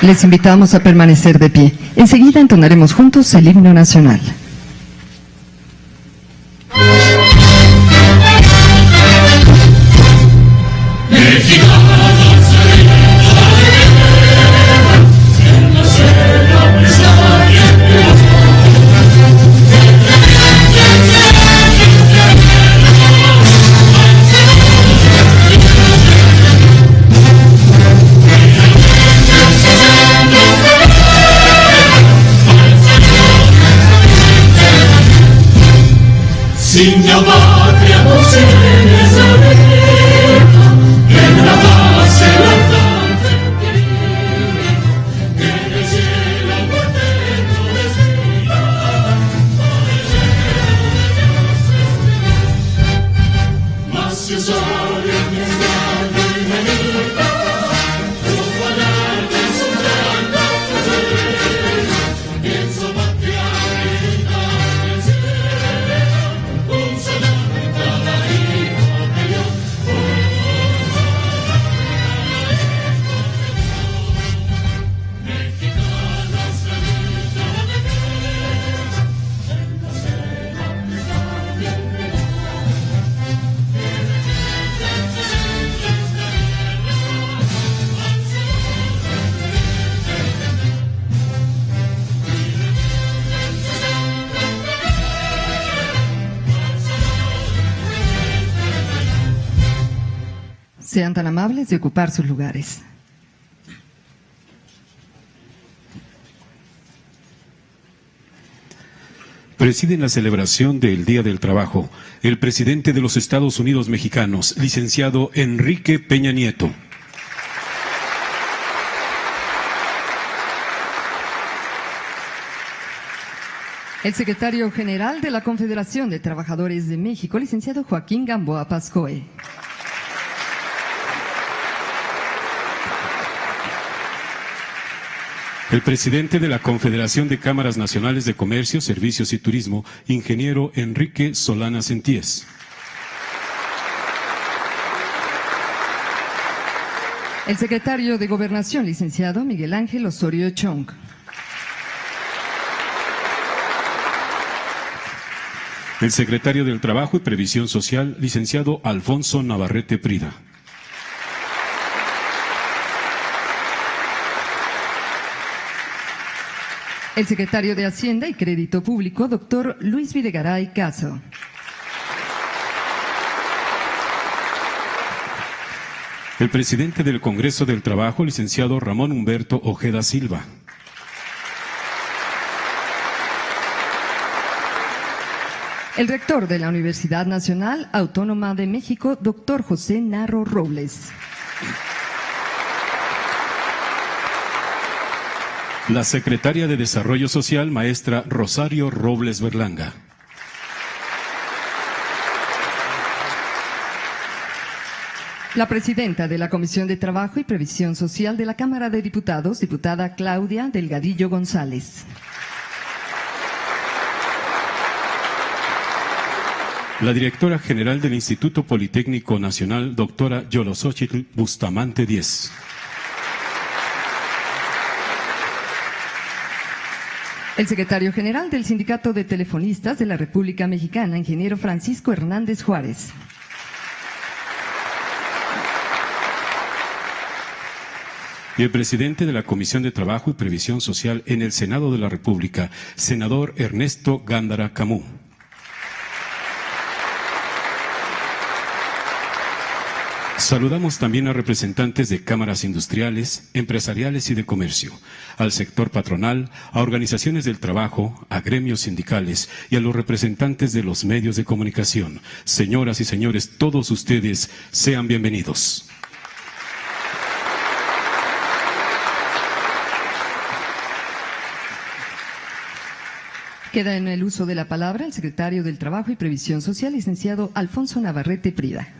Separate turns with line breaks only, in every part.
Les invitamos a permanecer de pie. Enseguida entonaremos juntos el himno nacional.
Signa patria nos eres abierta, en la paz y la tranquilidad, que en el cielo eterno respira, por el cielo de Dios. Mas si soy en mi estado y venida, rumbo al arte su gran placer, pienso patear y dar el cielo. Un saludo a cada hijo de Dios, mexicanos felices de guerra, en la selva está bien
Sean tan amables de ocupar sus lugares.
Preside en la celebración del Día del Trabajo el presidente de los Estados Unidos Mexicanos, licenciado Enrique Peña Nieto.
El secretario general de la Confederación de Trabajadores de México, licenciado Joaquín Gamboa Pascoe.
El presidente de la Confederación de Cámaras Nacionales de Comercio, Servicios y Turismo, ingeniero Enrique Solana Sentíes.
El secretario de Gobernación, licenciado Miguel Ángel Osorio Chong.
El secretario del Trabajo y Previsión Social, licenciado Alfonso Navarrete Prida.
El secretario de Hacienda y Crédito Público, doctor Luis Videgaray Caso.
El presidente del Congreso del Trabajo, licenciado Ramón Humberto Ojeda Silva.
El rector de la Universidad Nacional Autónoma de México, doctor José Narro Robles.
La secretaria de Desarrollo Social, maestra Rosario Robles Berlanga.
La presidenta de la Comisión de Trabajo y Previsión Social de la Cámara de Diputados, diputada Claudia Delgadillo González.
La directora general del Instituto Politécnico Nacional, doctora Yolosóchitl Bustamante Díez.
El secretario general del Sindicato de Telefonistas de la República Mexicana, ingeniero Francisco Hernández Juárez.
Y el presidente de la Comisión de Trabajo y Previsión Social en el Senado de la República, senador Ernesto Gándara Camú. Saludamos también a representantes de cámaras industriales, empresariales y de comercio, al sector patronal, a organizaciones del trabajo, a gremios sindicales y a los representantes de los medios de comunicación. Señoras y señores, todos ustedes sean bienvenidos.
Queda en el uso de la palabra el secretario del Trabajo y Previsión Social, licenciado Alfonso Navarrete Prida.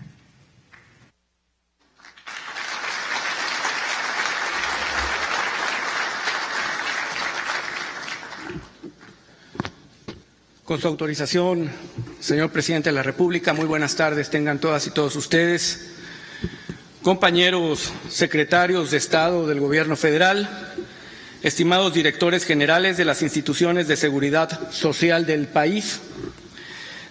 Con su autorización, señor presidente de la República, muy buenas tardes tengan todas y todos ustedes. Compañeros secretarios de Estado del Gobierno Federal, estimados directores generales de las instituciones de seguridad social del país,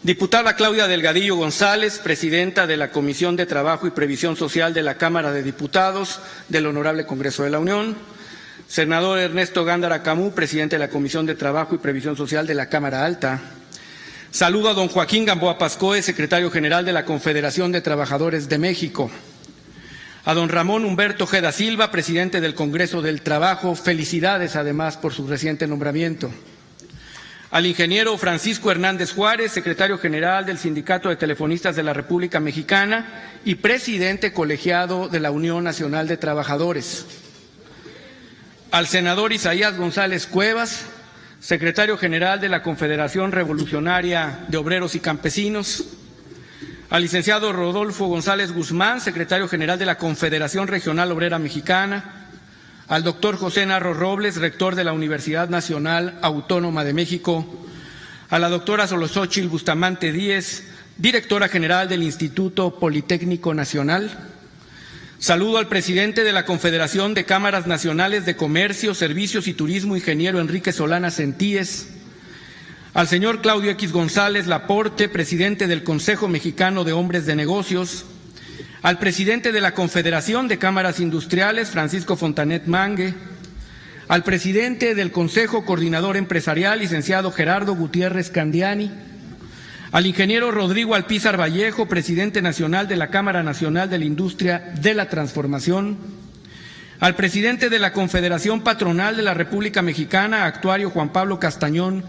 diputada Claudia Delgadillo González, presidenta de la Comisión de Trabajo y Previsión Social de la Cámara de Diputados del Honorable Congreso de la Unión, senador Ernesto Gándara Camú, presidente de la Comisión de Trabajo y Previsión Social de la Cámara Alta. Saludo a don Joaquín Gamboa Pascoe, secretario general de la Confederación de Trabajadores de México. A don Ramón Humberto Ojeda Silva, presidente del Congreso del Trabajo. Felicidades, además, por su reciente nombramiento. Al ingeniero Francisco Hernández Juárez, secretario general del Sindicato de Telefonistas de la República Mexicana y presidente colegiado de la Unión Nacional de Trabajadores. Al senador Isaías González Cuevas, secretario general de la Confederación Revolucionaria de Obreros y Campesinos. Al licenciado Rodolfo González Guzmán, secretario general de la Confederación Regional Obrera Mexicana. Al doctor José Narro Robles, rector de la Universidad Nacional Autónoma de México. A la doctora Solosóchil Bustamante Díez, directora general del Instituto Politécnico Nacional. Saludo al presidente de la Confederación de Cámaras Nacionales de Comercio, Servicios y Turismo, ingeniero Enrique Solana Centíes. Al señor Claudio X González Laporte, presidente del Consejo Mexicano de Hombres de Negocios. Al presidente de la Confederación de Cámaras Industriales, Francisco Fontanet Mangue. Al presidente del Consejo Coordinador Empresarial, licenciado Gerardo Gutiérrez Candiani. Al ingeniero Rodrigo Alpizar Vallejo, presidente nacional de la Cámara Nacional de la Industria de la Transformación. Al presidente de la Confederación Patronal de la República Mexicana, actuario Juan Pablo Castañón.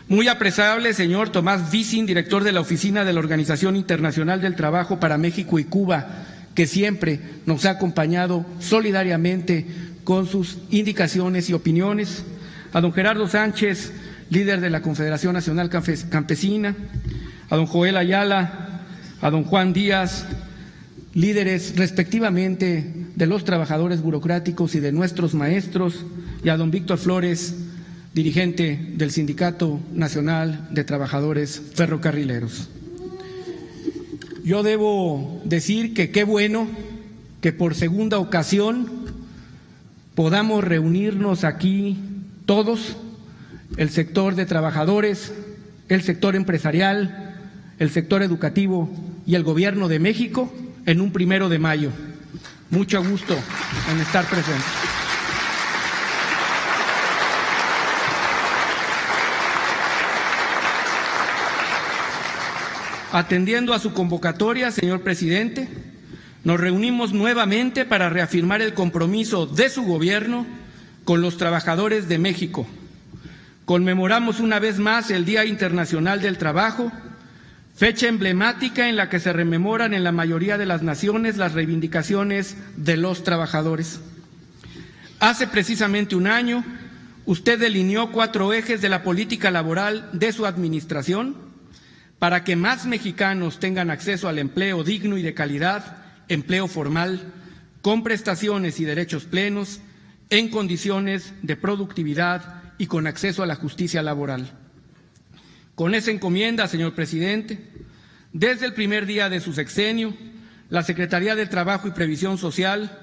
Muy apreciable señor Tomás Vicin, director de la Oficina de la Organización Internacional del Trabajo para México y Cuba, que siempre nos ha acompañado solidariamente con sus indicaciones y opiniones. A don Gerardo Sánchez, líder de la Confederación Nacional Campesina, a don Joel Ayala, a don Juan Díaz, líderes respectivamente de los trabajadores burocráticos y de nuestros maestros, y a don Víctor Flores, dirigente del Sindicato Nacional de Trabajadores Ferrocarrileros. Yo debo decir que qué bueno que por segunda ocasión podamos reunirnos aquí todos, el sector de trabajadores, el sector empresarial, el sector educativo y el Gobierno de México en un 1 de mayo. Mucho gusto en estar presente. Atendiendo a su convocatoria, señor presidente, nos reunimos nuevamente para reafirmar el compromiso de su gobierno con los trabajadores de México. Conmemoramos una vez más el Día Internacional del Trabajo, fecha emblemática en la que se rememoran en la mayoría de las naciones las reivindicaciones de los trabajadores. Hace precisamente un año, usted delineó 4 ejes de la política laboral de su administración para que más mexicanos tengan acceso al empleo digno y de calidad, empleo formal, con prestaciones y derechos plenos, en condiciones de productividad y con acceso a la justicia laboral. Con esa encomienda, señor presidente, desde el primer día de su sexenio, la Secretaría de Trabajo y Previsión Social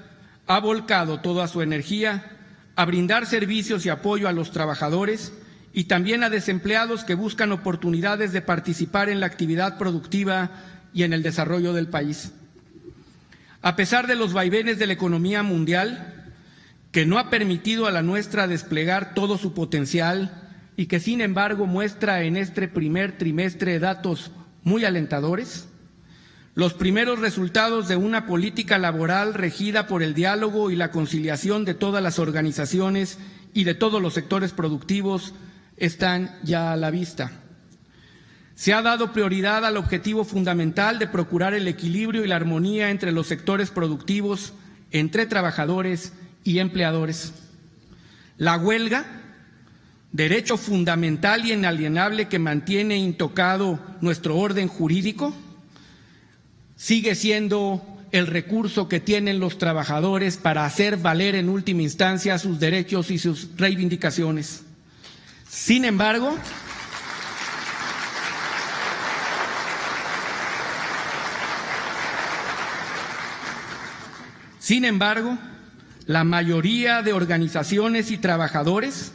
ha volcado toda su energía a brindar servicios y apoyo a los trabajadores y también a desempleados que buscan oportunidades de participar en la actividad productiva y en el desarrollo del país. A pesar de los vaivenes de la economía mundial, que no ha permitido a la nuestra desplegar todo su potencial y que sin embargo muestra en este primer trimestre datos muy alentadores, los primeros resultados de una política laboral regida por el diálogo y la conciliación de todas las organizaciones y de todos los sectores productivos están ya a la vista. Se ha dado prioridad al objetivo fundamental de procurar el equilibrio y la armonía entre los sectores productivos, entre trabajadores y empleadores. La huelga, derecho fundamental y inalienable que mantiene intocado nuestro orden jurídico, sigue siendo el recurso que tienen los trabajadores para hacer valer en última instancia sus derechos y sus reivindicaciones. Sin embargo, la mayoría de organizaciones y trabajadores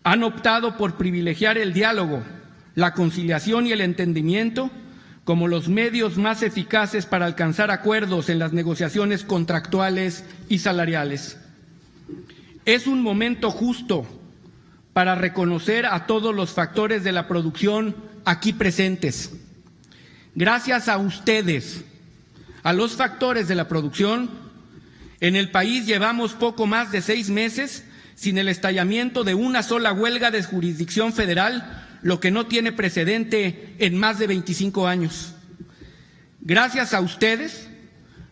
han optado por privilegiar el diálogo, la conciliación y el entendimiento como los medios más eficaces para alcanzar acuerdos en las negociaciones contractuales y salariales. Es un momento justo para reconocer a todos los factores de la producción aquí presentes. Gracias a ustedes, a los factores de la producción, en el país llevamos poco más de 6 meses sin el estallamiento de una sola huelga de jurisdicción federal, lo que no tiene precedente en más de 25 años. Gracias a ustedes,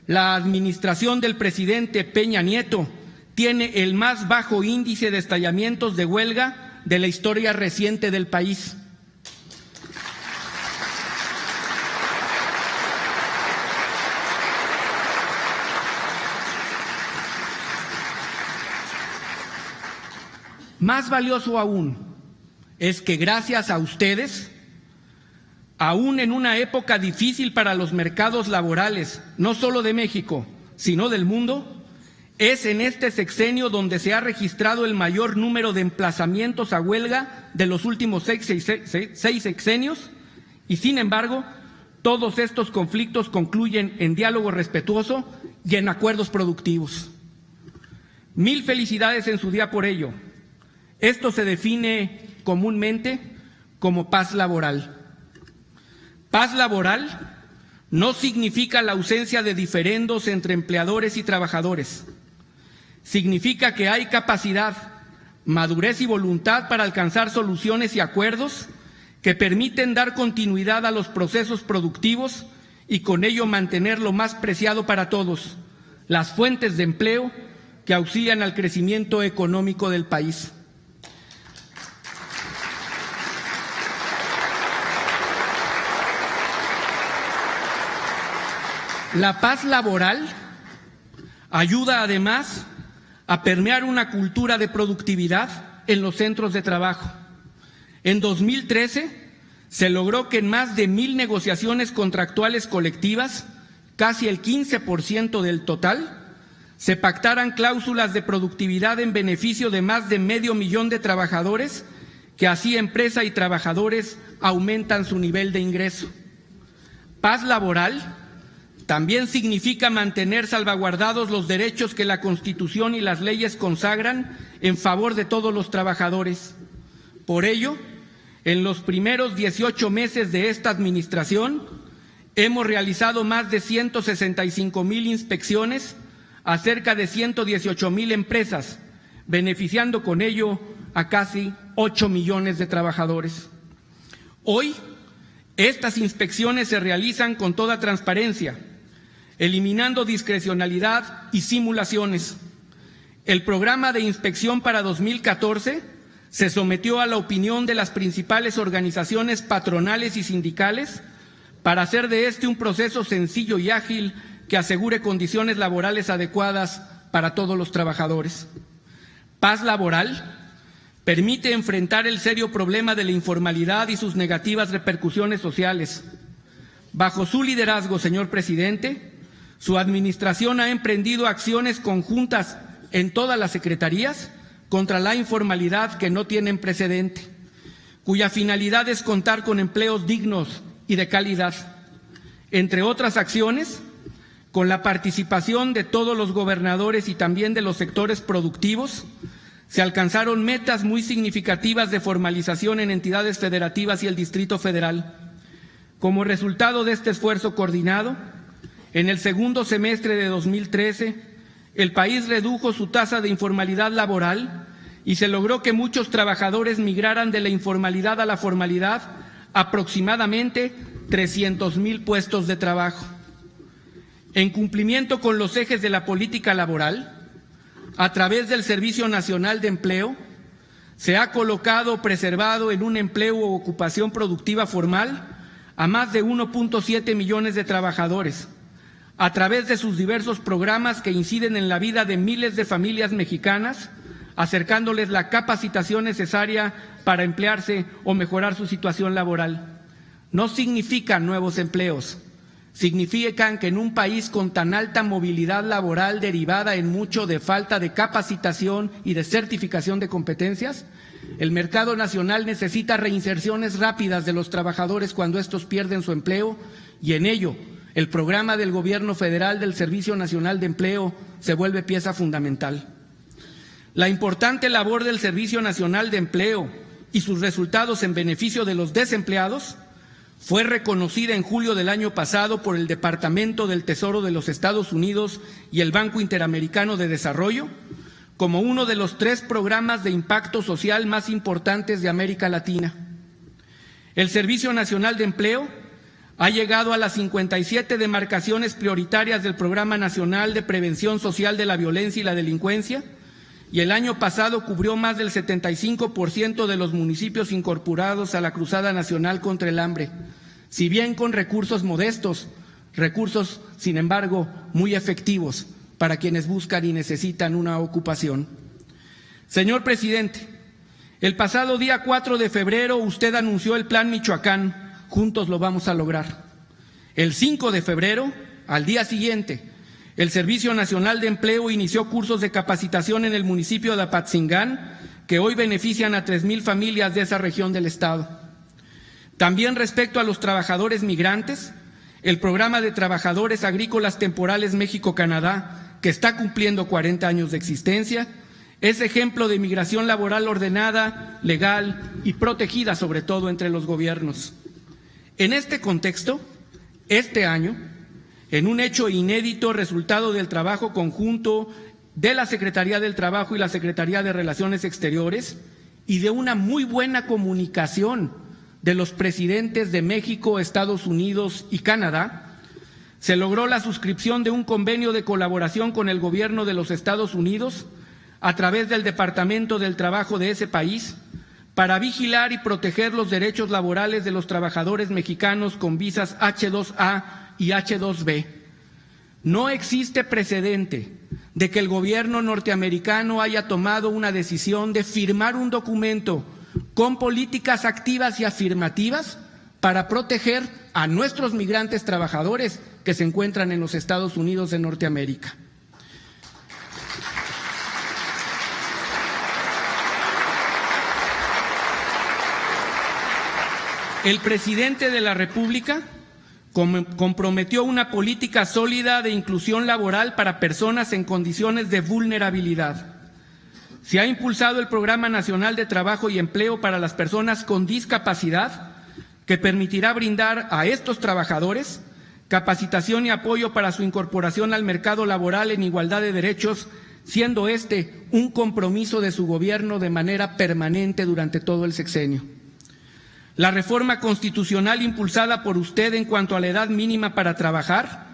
la administración del presidente Peña Nieto tiene el más bajo índice de estallamientos de huelga de la historia reciente del país. Más valioso aún es que gracias a ustedes, aún en una época difícil para los mercados laborales, no solo de México, sino del mundo, es en este sexenio donde se ha registrado el mayor número de emplazamientos a huelga de los últimos seis sexenios y, sin embargo, todos estos conflictos concluyen en diálogo respetuoso y en acuerdos productivos. Mil felicidades en su día por ello. Esto se define comúnmente como paz laboral. Paz laboral no significa la ausencia de diferendos entre empleadores y trabajadores. Significa que hay capacidad, madurez y voluntad para alcanzar soluciones y acuerdos que permiten dar continuidad a los procesos productivos y con ello mantener lo más preciado para todos, las fuentes de empleo que auxilian al crecimiento económico del país. La paz laboral ayuda además a permear una cultura de productividad en los centros de trabajo. En 2013 se logró que en más de 1,000 negociaciones contractuales colectivas, casi el 15% del total, se pactaran cláusulas de productividad en beneficio de más de 500,000 de trabajadores, que así empresa y trabajadores aumentan su nivel de ingreso. Paz laboral también significa mantener salvaguardados los derechos que la Constitución y las leyes consagran en favor de todos los trabajadores. Por ello, en los primeros 18 meses de esta administración, hemos realizado más de 165,000 inspecciones a cerca de 118,000 empresas, beneficiando con ello a casi 8 millones de trabajadores. Hoy, estas inspecciones se realizan con toda transparencia, eliminando discrecionalidad y simulaciones. El programa de inspección para 2014 se sometió a la opinión de las principales organizaciones patronales y sindicales para hacer de este un proceso sencillo y ágil que asegure condiciones laborales adecuadas para todos los trabajadores. Paz laboral permite enfrentar el serio problema de la informalidad y sus negativas repercusiones sociales. Bajo su liderazgo, señor presidente, su administración ha emprendido acciones conjuntas en todas las secretarías contra la informalidad que no tienen precedente, cuya finalidad es contar con empleos dignos y de calidad. Entre otras acciones, con la participación de todos los gobernadores y también de los sectores productivos, se alcanzaron metas muy significativas de formalización en entidades federativas y el Distrito Federal. Como resultado de este esfuerzo coordinado, en el segundo semestre de 2013, el país redujo su tasa de informalidad laboral y se logró que muchos trabajadores migraran de la informalidad a la formalidad, aproximadamente 300,000 puestos de trabajo. En cumplimiento con los ejes de la política laboral, a través del Servicio Nacional de Empleo, se ha colocado o preservado en un empleo o ocupación productiva formal a más de 1.7 millones de trabajadores, a través de sus diversos programas que inciden en la vida de miles de familias mexicanas, acercándoles la capacitación necesaria para emplearse o mejorar su situación laboral. No significan nuevos empleos, significan que en un país con tan alta movilidad laboral derivada en mucho de falta de capacitación y de certificación de competencias, el mercado nacional necesita reinserciones rápidas de los trabajadores cuando estos pierden su empleo, y en ello el programa del Gobierno federal del Servicio Nacional de Empleo se vuelve pieza fundamental. La importante labor del Servicio Nacional de Empleo y sus resultados en beneficio de los desempleados fue reconocida en julio del año pasado por el Departamento del Tesoro de los Estados Unidos y el Banco Interamericano de Desarrollo como uno de los 3 programas de impacto social más importantes de América Latina. El Servicio Nacional de Empleo ha llegado a las 57 demarcaciones prioritarias del Programa Nacional de Prevención Social de la Violencia y la Delincuencia, y el año pasado cubrió más del 75% de los municipios incorporados a la Cruzada Nacional contra el Hambre, si bien con recursos modestos, recursos, sin embargo, muy efectivos para quienes buscan y necesitan una ocupación. Señor presidente, el pasado día 4 de febrero usted anunció el Plan Michoacán, juntos lo vamos a lograr. El 5 de febrero, al día siguiente, el Servicio Nacional de Empleo inició cursos de capacitación en el municipio de Apatzingán, que hoy benefician a 3,000 familias de esa región del estado. También respecto a los trabajadores migrantes, el programa de trabajadores agrícolas temporales México-Canadá, que está cumpliendo 40 años de existencia, es ejemplo de migración laboral ordenada, legal y protegida, sobre todo entre los gobiernos. En este contexto, este año, en un hecho inédito resultado del trabajo conjunto de la Secretaría del Trabajo y la Secretaría de Relaciones Exteriores y de una muy buena comunicación de los presidentes de México, Estados Unidos y Canadá, se logró la suscripción de un convenio de colaboración con el gobierno de los Estados Unidos a través del Departamento del Trabajo de ese país para vigilar y proteger los derechos laborales de los trabajadores mexicanos con visas H-2A y H-2B. No existe precedente de que el gobierno norteamericano haya tomado una decisión de firmar un documento con políticas activas y afirmativas para proteger a nuestros migrantes trabajadores que se encuentran en los Estados Unidos de Norteamérica. El presidente de la República comprometió una política sólida de inclusión laboral para personas en condiciones de vulnerabilidad. Se ha impulsado el Programa Nacional de Trabajo y Empleo para las personas con discapacidad, que permitirá brindar a estos trabajadores capacitación y apoyo para su incorporación al mercado laboral en igualdad de derechos, siendo este un compromiso de su gobierno de manera permanente durante todo el sexenio. La reforma constitucional impulsada por usted en cuanto a la edad mínima para trabajar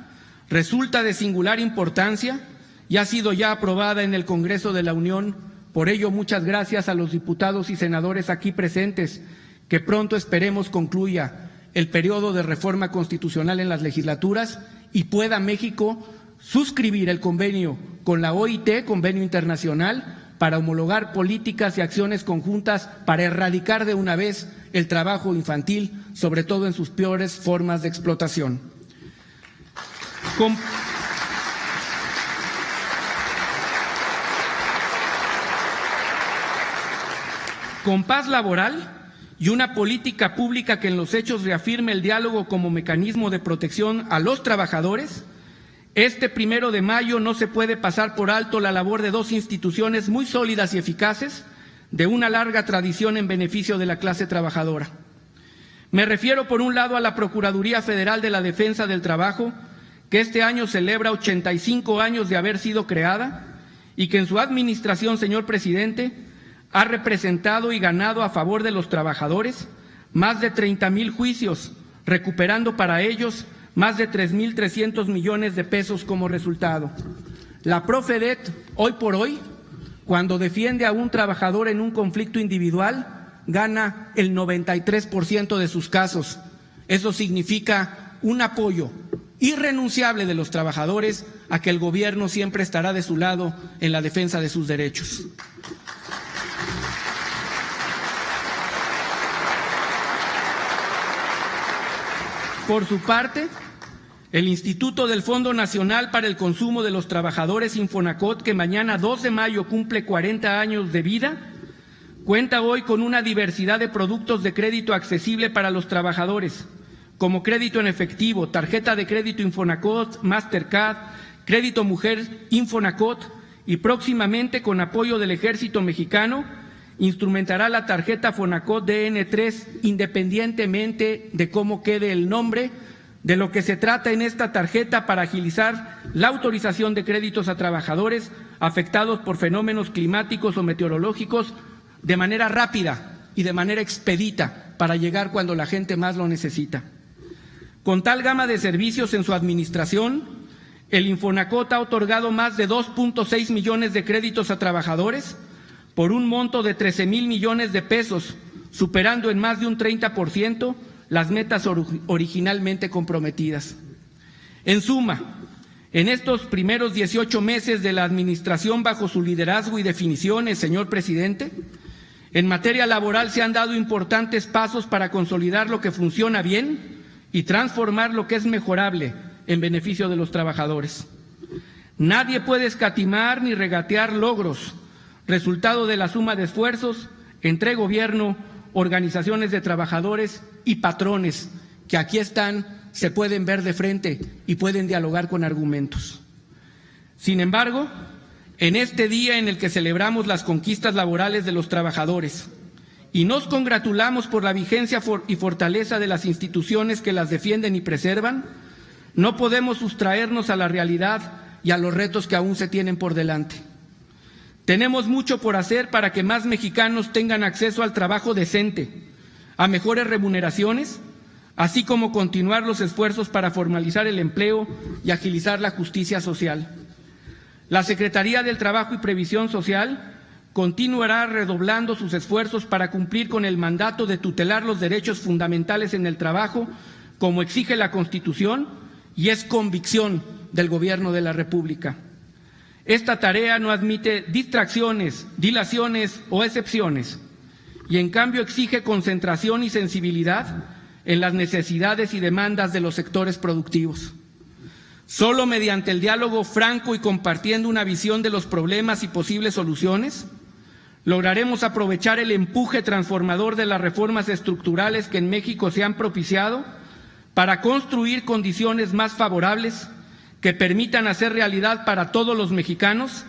resulta de singular importancia y ha sido ya aprobada en el Congreso de la Unión. Por ello, muchas gracias a los diputados y senadores aquí presentes, que pronto esperemos concluya el periodo de reforma constitucional en las legislaturas y pueda México suscribir el convenio con la OIT, convenio internacional, para homologar políticas y acciones conjuntas para erradicar de una vez el trabajo infantil, sobre todo en sus peores formas de explotación. Con paz laboral y una política pública que en los hechos reafirme el diálogo como mecanismo de protección a los trabajadores, este 1 de mayo no se puede pasar por alto la labor de 2 instituciones muy sólidas y eficaces, de una larga tradición en beneficio de la clase trabajadora. Me refiero, por un lado, a la Procuraduría Federal de la Defensa del Trabajo, que este año celebra 85 años de haber sido creada y que en su administración, señor presidente, ha representado y ganado a favor de los trabajadores más de 30,000 juicios, recuperando para ellos más de 3,300 millones de pesos como resultado. La Profedet, hoy por hoy, cuando defiende a un trabajador en un conflicto individual, gana el 93% de sus casos. Eso significa un apoyo irrenunciable de los trabajadores a que el gobierno siempre estará de su lado en la defensa de sus derechos. Por su parte, El Instituto del Fondo Nacional para el Consumo de los Trabajadores, Infonacot, que mañana 2 de mayo cumple 40 años de vida, cuenta hoy con una diversidad de productos de crédito accesible para los trabajadores, como crédito en efectivo, tarjeta de crédito Infonacot, Mastercard, crédito mujer Infonacot, y próximamente, con apoyo del Ejército Mexicano, instrumentará la tarjeta Fonacot DN3, independientemente de cómo quede el nombre. De lo que se trata en esta tarjeta para agilizar la autorización de créditos a trabajadores afectados por fenómenos climáticos o meteorológicos de manera rápida y de manera expedita para llegar cuando la gente más lo necesita. Con tal gama de servicios en su administración, el Infonacot ha otorgado más de 2.6 millones de créditos a trabajadores por un monto de 13,000 millones de pesos, superando en más de un 30% las metas originalmente comprometidas. En suma, en estos primeros 18 meses de la administración bajo su liderazgo y definiciones, señor presidente, en materia laboral se han dado importantes pasos para consolidar lo que funciona bien y transformar lo que es mejorable en beneficio de los trabajadores. Nadie puede escatimar ni regatear logros, resultado de la suma de esfuerzos entre gobierno, organizaciones de trabajadores y patrones, que aquí están, se pueden ver de frente y pueden dialogar con argumentos. Sin embargo, en este día en el que celebramos las conquistas laborales de los trabajadores y nos congratulamos por la vigencia y fortaleza de las instituciones que las defienden y preservan, no podemos sustraernos a la realidad y a los retos que aún se tienen por delante. Tenemos mucho por hacer para que más mexicanos tengan acceso al trabajo decente, a mejores remuneraciones, así como continuar los esfuerzos para formalizar el empleo y agilizar la justicia social. La Secretaría del Trabajo y Previsión Social continuará redoblando sus esfuerzos para cumplir con el mandato de tutelar los derechos fundamentales en el trabajo, como exige la Constitución y es convicción del Gobierno de la República. Esta tarea no admite distracciones, dilaciones o excepciones, y en cambio exige concentración y sensibilidad en las necesidades y demandas de los sectores productivos. Solo mediante el diálogo franco y compartiendo una visión de los problemas y posibles soluciones, lograremos aprovechar el empuje transformador de las reformas estructurales que en México se han propiciado para construir condiciones más favorables que permitan hacer realidad para todos los mexicanos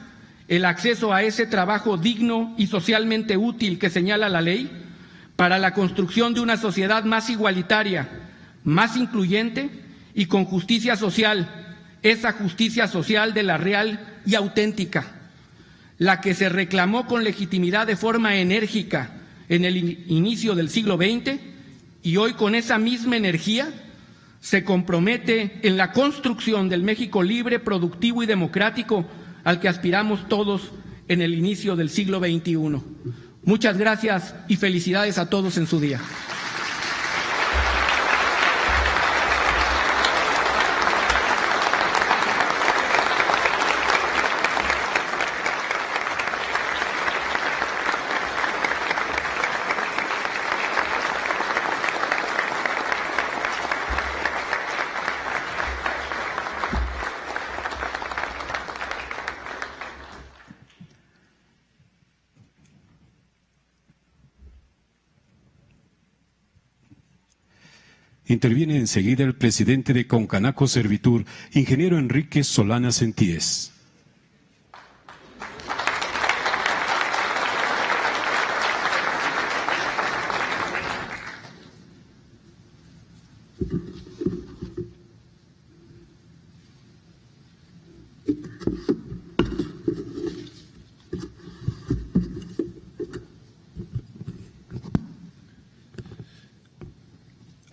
el acceso a ese trabajo digno y socialmente útil que señala la ley, para la construcción de una sociedad más igualitaria, más incluyente y con justicia social, esa justicia social de la real y auténtica, la que se reclamó con legitimidad de forma enérgica en el inicio del siglo XX y hoy con esa misma energía se compromete en la construcción del México libre, productivo y democrático al que aspiramos todos en el inicio del siglo XXI. Muchas gracias y felicidades a todos en su día.
Interviene enseguida el presidente de Concanaco Servitur, ingeniero Enrique Solana Sentíes.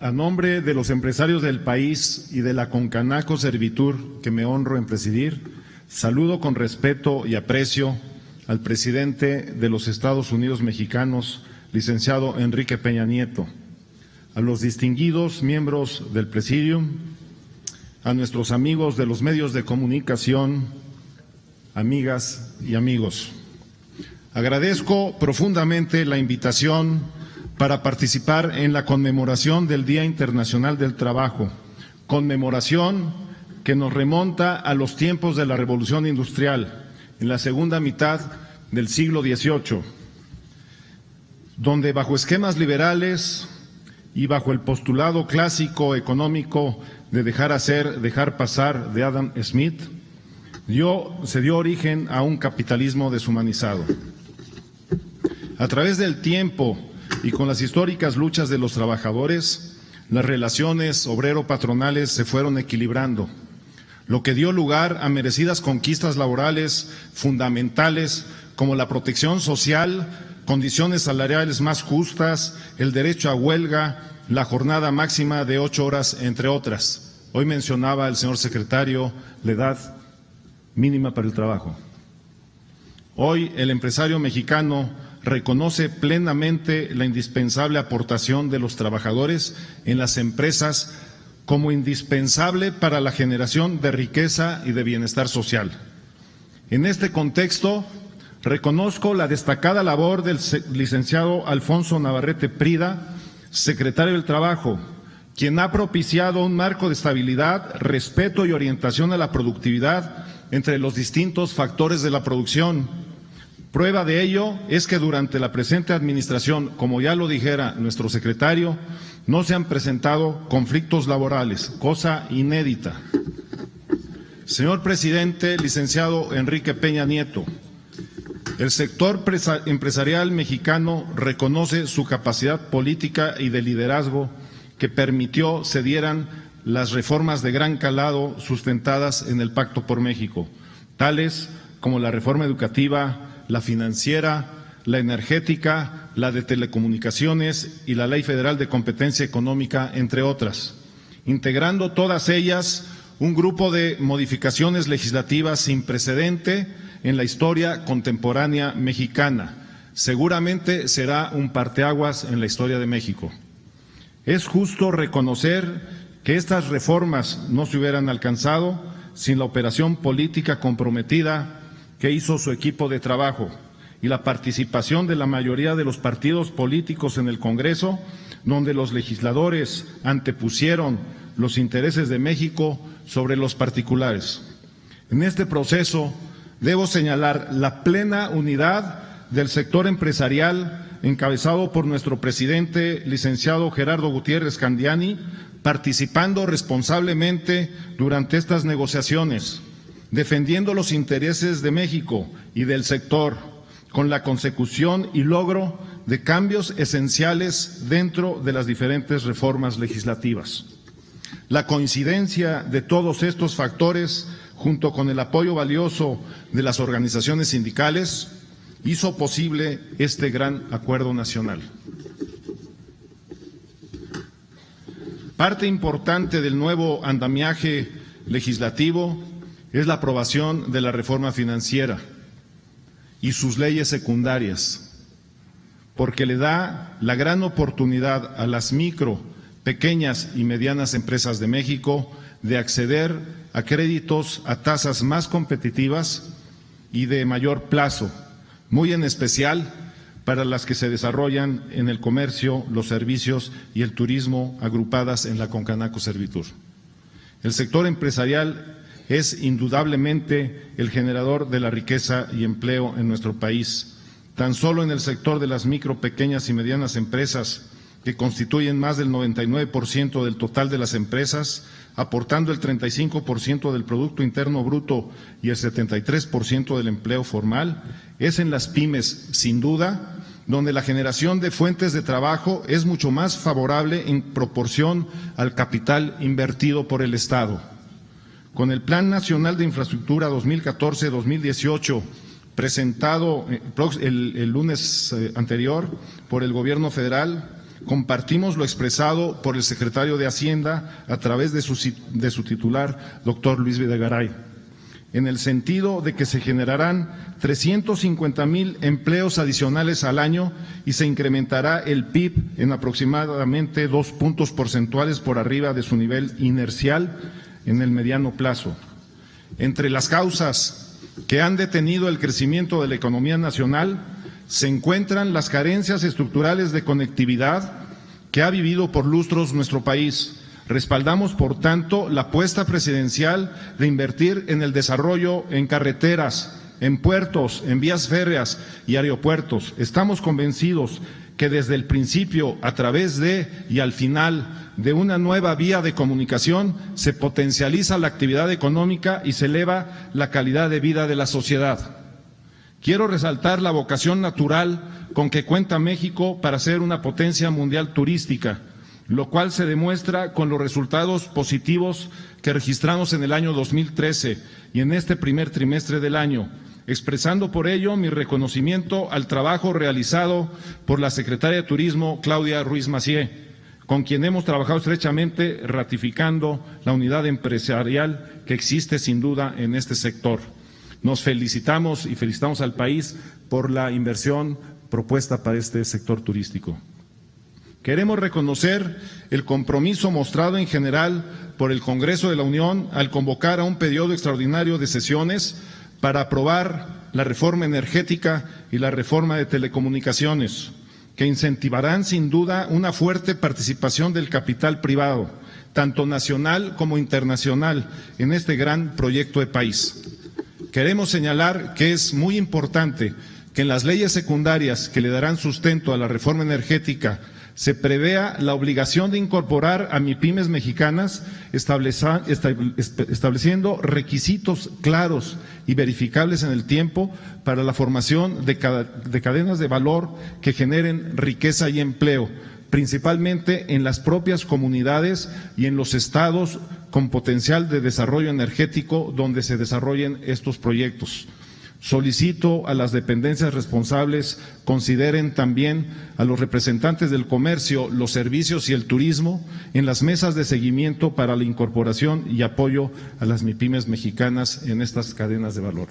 A nombre de los empresarios del país y de la Concanaco Servitur, que me honro en presidir, saludo con respeto y aprecio al presidente de los Estados Unidos mexicanos, licenciado Enrique Peña Nieto, a los distinguidos miembros del Presidium, a nuestros amigos de los medios de comunicación, amigas y amigos. Agradezco profundamente la invitación para participar en la conmemoración del Día Internacional del Trabajo, conmemoración que nos remonta a los tiempos de la Revolución Industrial, en la segunda mitad del siglo XVIII, donde bajo esquemas liberales y bajo el postulado clásico económico de dejar hacer, dejar pasar de Adam Smith, se dio origen a un capitalismo deshumanizado. A través del tiempo y con las históricas luchas de los trabajadores, las relaciones obrero-patronales se fueron equilibrando, lo que dio lugar a merecidas conquistas laborales fundamentales como la protección social, condiciones salariales más justas, el derecho a huelga, la jornada máxima de 8 horas, entre otras. Hoy mencionaba el señor secretario la edad mínima para el trabajo. Hoy el empresario mexicano reconoce plenamente la indispensable aportación de los trabajadores en las empresas como indispensable para la generación de riqueza y de bienestar social. En este contexto, reconozco la destacada labor del licenciado Alfonso Navarrete Prida, secretario del Trabajo, quien ha propiciado un marco de estabilidad, respeto y orientación a la productividad entre los distintos factores de la producción. Prueba de ello es que durante la presente administración, como ya lo dijera nuestro secretario, no se han presentado conflictos laborales, cosa inédita. Señor presidente, licenciado Enrique Peña Nieto, el sector empresarial mexicano reconoce su capacidad política y de liderazgo que permitió se dieran las reformas de gran calado sustentadas en el Pacto por México, tales como la reforma educativa, la financiera, la energética, la de telecomunicaciones y la Ley Federal de Competencia Económica, entre otras, integrando todas ellas un grupo de modificaciones legislativas sin precedente en la historia contemporánea mexicana. Seguramente será un parteaguas en la historia de México. Es justo reconocer que estas reformas no se hubieran alcanzado sin la operación política comprometida que hizo su equipo de trabajo y la participación de la mayoría de los partidos políticos en el Congreso, donde los legisladores antepusieron los intereses de México sobre los particulares. En este proceso debo señalar la plena unidad del sector empresarial encabezado por nuestro presidente, licenciado Gerardo Gutiérrez Candiani, participando responsablemente durante estas negociaciones, defendiendo los intereses de México y del sector, con la consecución y logro de cambios esenciales dentro de las diferentes reformas legislativas. La coincidencia de todos estos factores, junto con el apoyo valioso de las organizaciones sindicales, hizo posible este gran acuerdo nacional. Parte importante del nuevo andamiaje legislativo es la aprobación de la reforma financiera y sus leyes secundarias, porque le da la gran oportunidad a las micro, pequeñas y medianas empresas de México de acceder a créditos a tasas más competitivas y de mayor plazo, muy en especial para las que se desarrollan en el comercio, los servicios y el turismo agrupadas en la Concanaco Servitur. El sector empresarial es indudablemente el generador de la riqueza y empleo en nuestro país. Tan solo en el sector de las micro, pequeñas y medianas empresas, que constituyen más del 99% del total de las empresas, aportando el 35% del Producto Interno Bruto y el 73% del empleo formal, es en las pymes, sin duda, donde la generación de fuentes de trabajo es mucho más favorable en proporción al capital invertido por el Estado. Con el Plan Nacional de Infraestructura 2014-2018, presentado el lunes anterior por el Gobierno federal, compartimos lo expresado por el secretario de Hacienda a través de su titular, doctor Luis Videgaray, en el sentido de que se generarán 350,000 empleos adicionales al año y se incrementará el PIB en aproximadamente 2 puntos porcentuales por arriba de su nivel inercial en el mediano plazo. Entre las causas que han detenido el crecimiento de la economía nacional se encuentran las carencias estructurales de conectividad que ha vivido por lustros nuestro país, Respaldamos, por tanto, la apuesta presidencial de invertir en el desarrollo en carreteras, en puertos, en vías férreas y aeropuertos. Estamos convencidos que desde el principio, a través de y al final de una nueva vía de comunicación, se potencializa la actividad económica y se eleva la calidad de vida de la sociedad. Quiero resaltar la vocación natural con que cuenta México para ser una potencia mundial turística, lo cual se demuestra con los resultados positivos que registramos en el año 2013 y en este primer trimestre del año, expresando por ello mi reconocimiento al trabajo realizado por la secretaria de Turismo, Claudia Ruiz Massieu, con quien hemos trabajado estrechamente ratificando la unidad empresarial que existe sin duda en este sector. Nos felicitamos y felicitamos al país por la inversión propuesta para este sector turístico. Queremos reconocer el compromiso mostrado en general por el Congreso de la Unión al convocar a un periodo extraordinario de sesiones para aprobar la reforma energética y la reforma de telecomunicaciones, que incentivarán sin duda una fuerte participación del capital privado, tanto nacional como internacional, en este gran proyecto de país. Queremos señalar que es muy importante que en las leyes secundarias que le darán sustento a la reforma energética se prevea la obligación de incorporar a MIPYMES mexicanas, estableciendo requisitos claros y verificables en el tiempo para la formación de cadenas de valor que generen riqueza y empleo, principalmente en las propias comunidades y en los estados con potencial de desarrollo energético donde se desarrollen estos proyectos. Solicito a las dependencias responsables consideren también a los representantes del comercio, los servicios y el turismo en las mesas de seguimiento para la incorporación y apoyo a las MIPYMES mexicanas en estas cadenas de valor.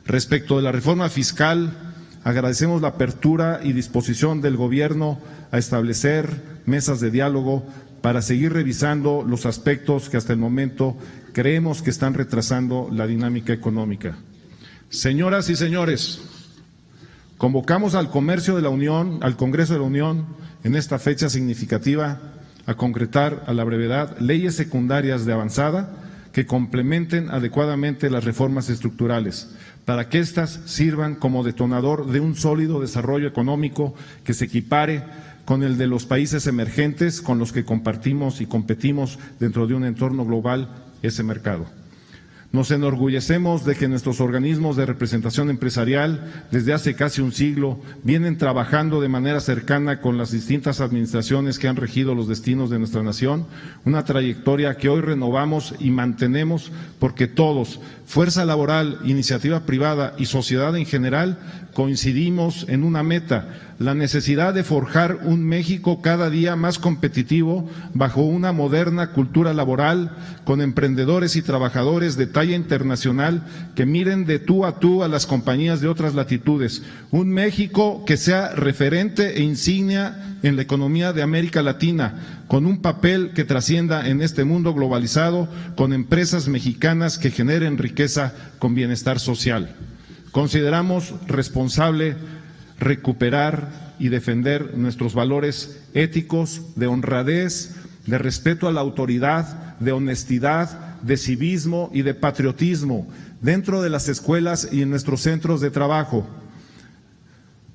Respecto de la reforma fiscal, agradecemos la apertura y disposición del Gobierno a establecer mesas de diálogo para seguir revisando los aspectos que hasta el momento creemos que están retrasando la dinámica económica. Señoras y señores, convocamos al Comercio de la Unión, al Congreso de la Unión, en esta fecha significativa, a concretar a la brevedad leyes secundarias de avanzada que complementen adecuadamente las reformas estructurales, para que éstas sirvan como detonador de un sólido desarrollo económico que se equipare con el de los países emergentes con los que compartimos y competimos dentro de un entorno global ese mercado. Nos enorgullecemos de que nuestros organismos de representación empresarial desde hace casi un siglo vienen trabajando de manera cercana con las distintas administraciones que han regido los destinos de nuestra nación, una trayectoria que hoy renovamos y mantenemos porque todos, fuerza laboral, iniciativa privada y sociedad en general, coincidimos en una meta, la necesidad de forjar un México cada día más competitivo bajo una moderna cultura laboral, con emprendedores y trabajadores de talla internacional que miren de tú a las compañías de otras latitudes. Un México que sea referente e insignia en la economía de América Latina, con un papel que trascienda en este mundo globalizado, con empresas mexicanas que generen riqueza con bienestar social. Consideramos responsable recuperar y defender nuestros valores éticos de honradez, de respeto a la autoridad, de honestidad, de civismo y de patriotismo dentro de las escuelas y en nuestros centros de trabajo.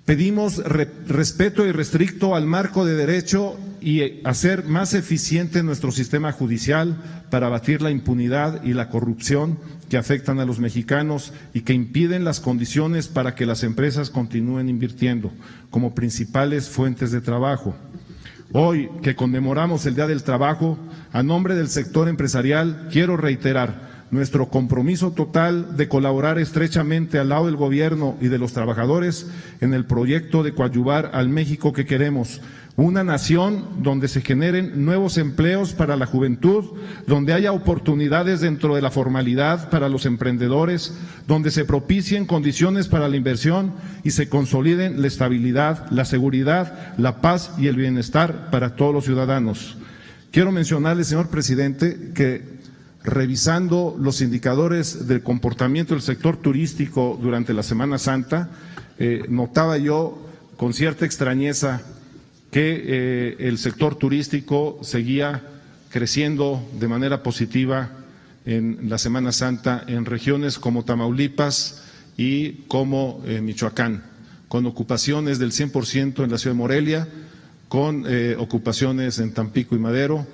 Pedimos respeto irrestricto al marco de derecho y hacer más eficiente nuestro sistema judicial para abatir la impunidad y la corrupción que afectan a los mexicanos y que impiden las condiciones para que las empresas continúen invirtiendo como principales fuentes de trabajo. Hoy, que conmemoramos el Día del Trabajo, a nombre del sector empresarial, quiero reiterar nuestro compromiso total de colaborar estrechamente al lado del Gobierno y de los trabajadores en el proyecto de coadyuvar al México que queremos, una nación donde se generen nuevos empleos para la juventud, donde haya oportunidades dentro de la formalidad para los emprendedores, donde se propicien condiciones para la inversión y se consoliden la estabilidad, la seguridad, la paz y el bienestar para todos los ciudadanos. Quiero mencionarle, señor presidente, que revisando los indicadores del comportamiento del sector turístico durante la Semana Santa, notaba yo con cierta extrañeza que el sector turístico seguía creciendo de manera positiva en la Semana Santa en regiones como Tamaulipas y como Michoacán, con ocupaciones del 100% en la ciudad de Morelia, con ocupaciones en Tampico y Madero,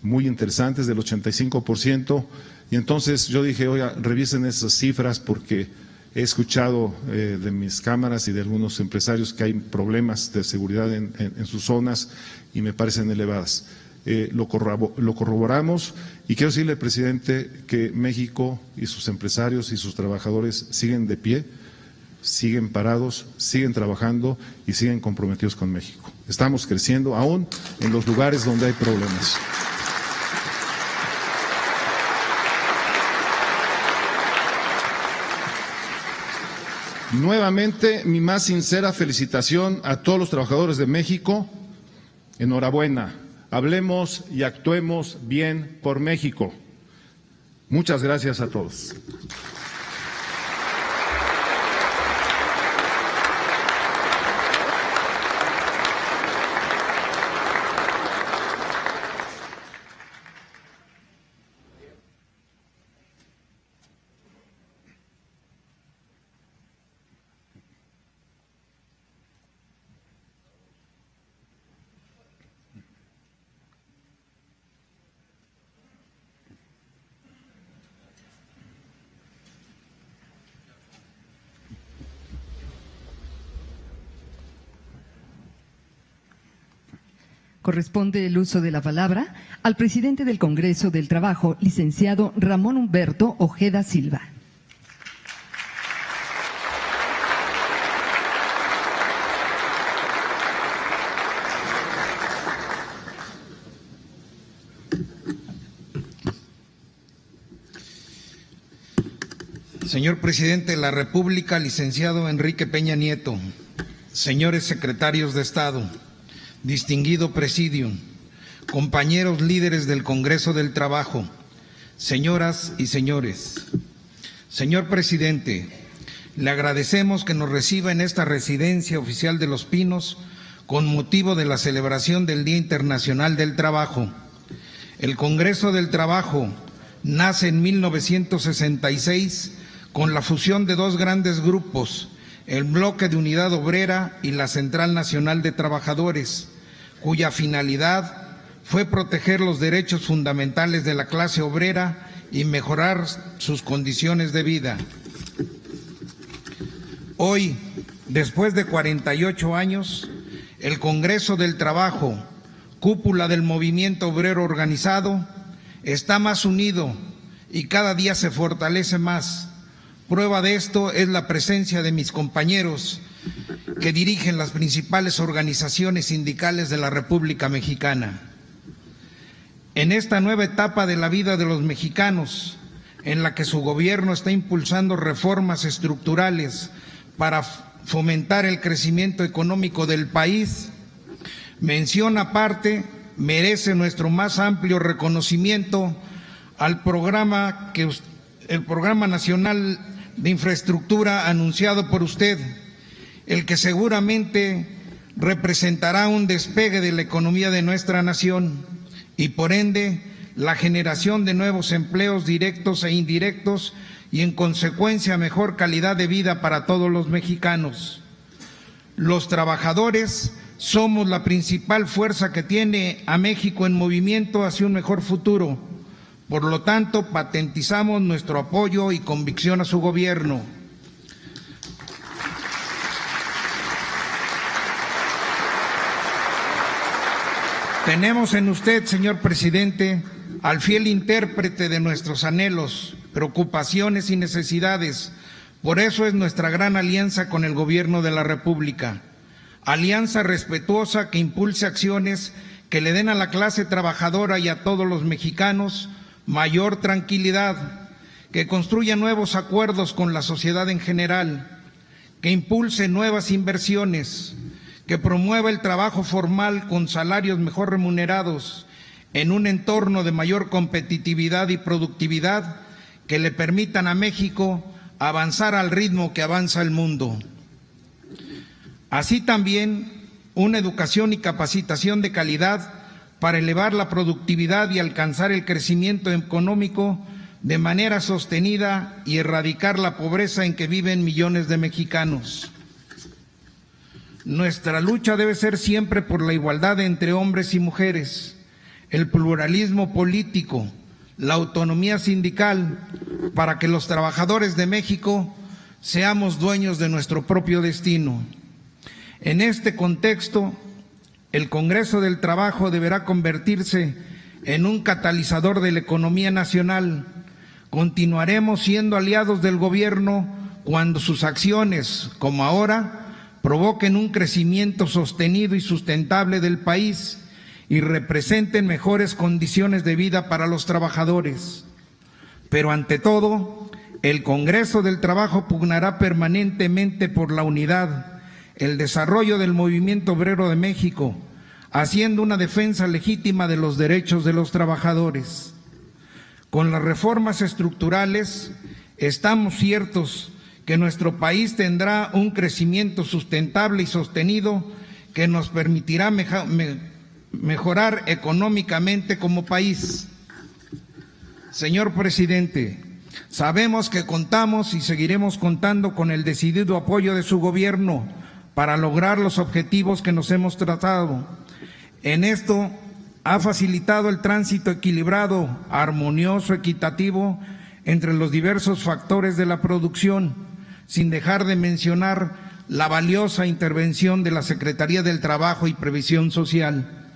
muy interesantes, del 85%. Y entonces yo dije, oiga, revisen esas cifras porque he escuchado de mis cámaras y de algunos empresarios que hay problemas de seguridad en sus zonas y me parecen elevadas. Lo corroboramos y quiero decirle, presidente, que México y sus empresarios y sus trabajadores siguen de pie, siguen parados, siguen trabajando y siguen comprometidos con México. Estamos creciendo aún en los lugares donde hay problemas. Nuevamente, mi más sincera felicitación a todos los trabajadores de México. Enhorabuena. Hablemos y actuemos bien por México. Muchas gracias a todos.
Corresponde el uso de la palabra al presidente del Congreso del Trabajo, licenciado Ramón Humberto Ojeda Silva.
Señor presidente de la República, licenciado Enrique Peña Nieto, señores secretarios de Estado, distinguido presidium, compañeros líderes del Congreso del Trabajo, señoras y señores. Señor presidente, le agradecemos que nos reciba en esta residencia oficial de Los Pinos con motivo de la celebración del Día Internacional del Trabajo. El Congreso del Trabajo nace en 1966 con la fusión de dos grandes grupos, el Bloque de Unidad Obrera y la Central Nacional de Trabajadores, cuya finalidad fue proteger los derechos fundamentales de la clase obrera y mejorar sus condiciones de vida. Hoy, después de 48 años, el Congreso del Trabajo, cúpula del movimiento obrero organizado, está más unido y cada día se fortalece más. Prueba de esto es la presencia de mis compañeros que dirigen las principales organizaciones sindicales de la República Mexicana. En esta nueva etapa de la vida de los mexicanos, en la que su gobierno está impulsando reformas estructurales para fomentar el crecimiento económico del país, mención aparte merece nuestro más amplio reconocimiento al programa nacional de infraestructura anunciado por usted, el que seguramente representará un despegue de la economía de nuestra nación y por ende la generación de nuevos empleos directos e indirectos y en consecuencia mejor calidad de vida para todos los mexicanos. Los trabajadores somos la principal fuerza que tiene a México en movimiento hacia un mejor futuro. Por lo tanto, patentizamos nuestro apoyo y convicción a su gobierno. Tenemos en usted, señor presidente, al fiel intérprete de nuestros anhelos, preocupaciones y necesidades. Por eso es nuestra gran alianza con el gobierno de la República. Alianza respetuosa que impulse acciones que le den a la clase trabajadora y a todos los mexicanos mayor tranquilidad, que construya nuevos acuerdos con la sociedad en general, que impulse nuevas inversiones, que promueva el trabajo formal con salarios mejor remunerados en un entorno de mayor competitividad y productividad que le permitan a México avanzar al ritmo que avanza el mundo. Así también una educación y capacitación de calidad para elevar la productividad y alcanzar el crecimiento económico de manera sostenida y erradicar la pobreza en que viven millones de mexicanos. Nuestra lucha debe ser siempre por la igualdad entre hombres y mujeres, el pluralismo político, la autonomía sindical, para que los trabajadores de México seamos dueños de nuestro propio destino. En este contexto, el Congreso del Trabajo deberá convertirse en un catalizador de la economía nacional. Continuaremos siendo aliados del gobierno cuando sus acciones, como ahora, provoquen un crecimiento sostenido y sustentable del país y representen mejores condiciones de vida para los trabajadores. Pero ante todo, el Congreso del Trabajo pugnará permanentemente por la unidad, el desarrollo del movimiento obrero de México, haciendo una defensa legítima de los derechos de los trabajadores. Con las reformas estructurales, estamos ciertos que nuestro país tendrá un crecimiento sustentable y sostenido que nos permitirá mejorar económicamente como país. Señor presidente, sabemos que contamos y seguiremos contando con el decidido apoyo de su gobierno para lograr los objetivos que nos hemos trazado. En esto ha facilitado el tránsito equilibrado, armonioso, equitativo entre los diversos factores de la producción, sin dejar de mencionar la valiosa intervención de la Secretaría del Trabajo y Previsión Social.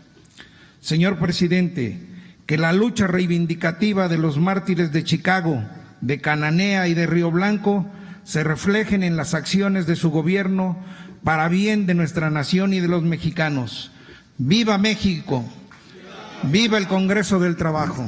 Señor presidente, que la lucha reivindicativa de los mártires de Chicago, de Cananea y de Río Blanco se reflejen en las acciones de su gobierno para bien de nuestra nación y de los mexicanos. ¡Viva México! ¡Viva el Congreso del Trabajo!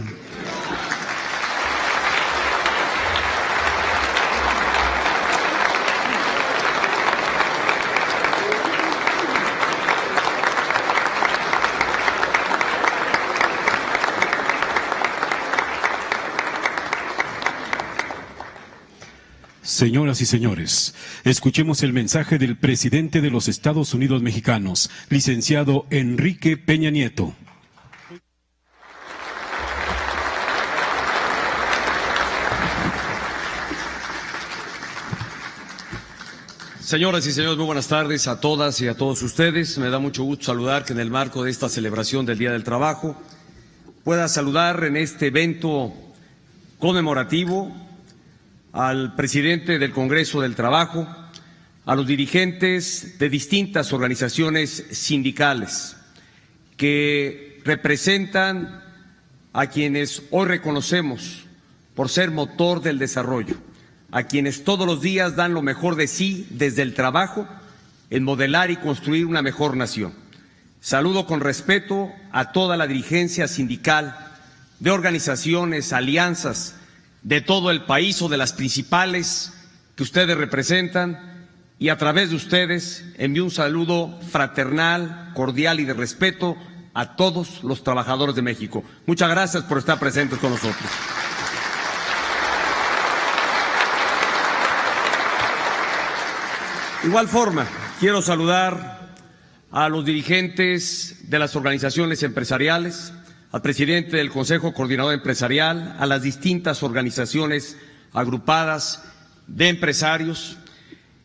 Señoras y señores, escuchemos el mensaje del presidente de los Estados Unidos mexicanos, licenciado Enrique Peña Nieto.
Señoras y señores, muy buenas tardes a todas y a todos ustedes. Me da mucho gusto saludar que en el marco de esta celebración del Día del Trabajo pueda saludar en este evento conmemorativo al presidente del Congreso del Trabajo, a los dirigentes de distintas organizaciones sindicales que representan a quienes hoy reconocemos por ser motor del desarrollo, a quienes todos los días dan lo mejor de sí desde el trabajo en modelar y construir una mejor nación. Saludo con respeto a toda la dirigencia sindical de organizaciones, alianzas de todo el país o de las principales que ustedes representan, y a través de ustedes envío un saludo fraternal, cordial y de respeto a todos los trabajadores de México. Muchas gracias por estar presentes con nosotros. De igual forma, quiero saludar a los dirigentes de las organizaciones empresariales, al presidente del Consejo Coordinador Empresarial, a las distintas organizaciones agrupadas de empresarios.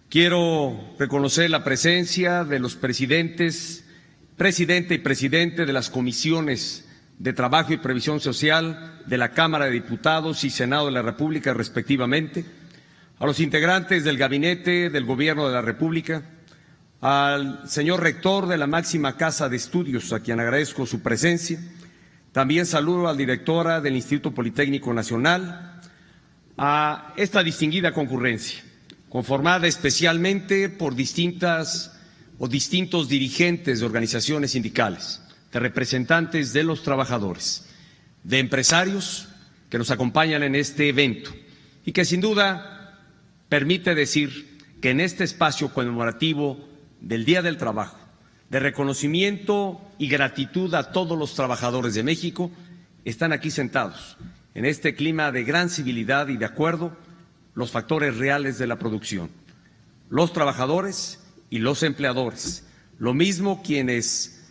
Quiero reconocer la presencia de los presidente y presidente de las comisiones de Trabajo y Previsión Social de la Cámara de Diputados y Senado de la República, respectivamente, a los integrantes del Gabinete del Gobierno de la República, al señor rector de la máxima casa de estudios, a quien agradezco su presencia. También saludo a la directora del Instituto Politécnico Nacional, a esta distinguida concurrencia, conformada especialmente por distintos dirigentes de organizaciones sindicales, de representantes de los trabajadores, de empresarios que nos acompañan en este evento y que sin duda permite decir que en este espacio conmemorativo del Día del Trabajo, de reconocimiento y gratitud a todos los trabajadores de México, están aquí sentados, en este clima de gran civilidad y de acuerdo, los factores reales de la producción, los trabajadores y los empleadores, lo mismo quienes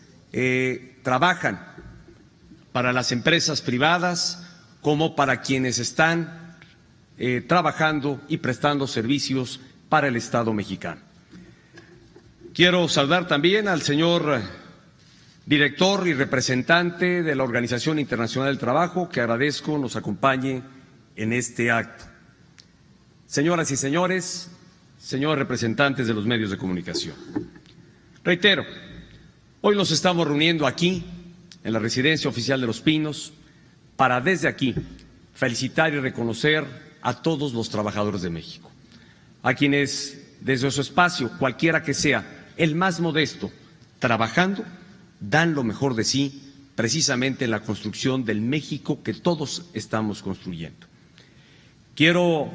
trabajan para las empresas privadas como para quienes están trabajando y prestando servicios para el Estado mexicano. Quiero saludar también al señor director y representante de la Organización Internacional del Trabajo, que agradezco nos acompañe en este acto. Señoras y señores, señores representantes de los medios de comunicación, reitero, hoy nos estamos reuniendo aquí, en la Residencia Oficial de Los Pinos, para desde aquí felicitar y reconocer a todos los trabajadores de México, a quienes desde su espacio, cualquiera que sea, el más modesto, trabajando, dan lo mejor de sí precisamente en la construcción del México que todos estamos construyendo. Quiero,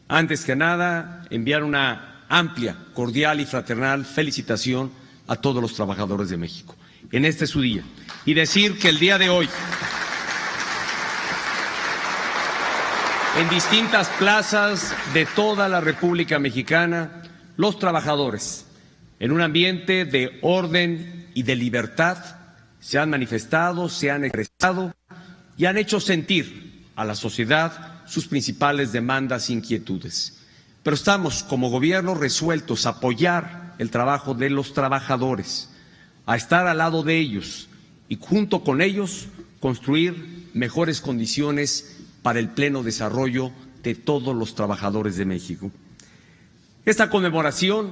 antes que nada, enviar una amplia, cordial y fraternal felicitación a todos los trabajadores de México en este su día y decir que el día de hoy, en distintas plazas de toda la República Mexicana, los trabajadores, en un ambiente de orden y de libertad, se han manifestado, se han expresado y han hecho sentir a la sociedad sus principales demandas e inquietudes. Pero estamos, como gobierno, resueltos a apoyar el trabajo de los trabajadores, a estar al lado de ellos y junto con ellos construir mejores condiciones para el pleno desarrollo de todos los trabajadores de México. Esta conmemoración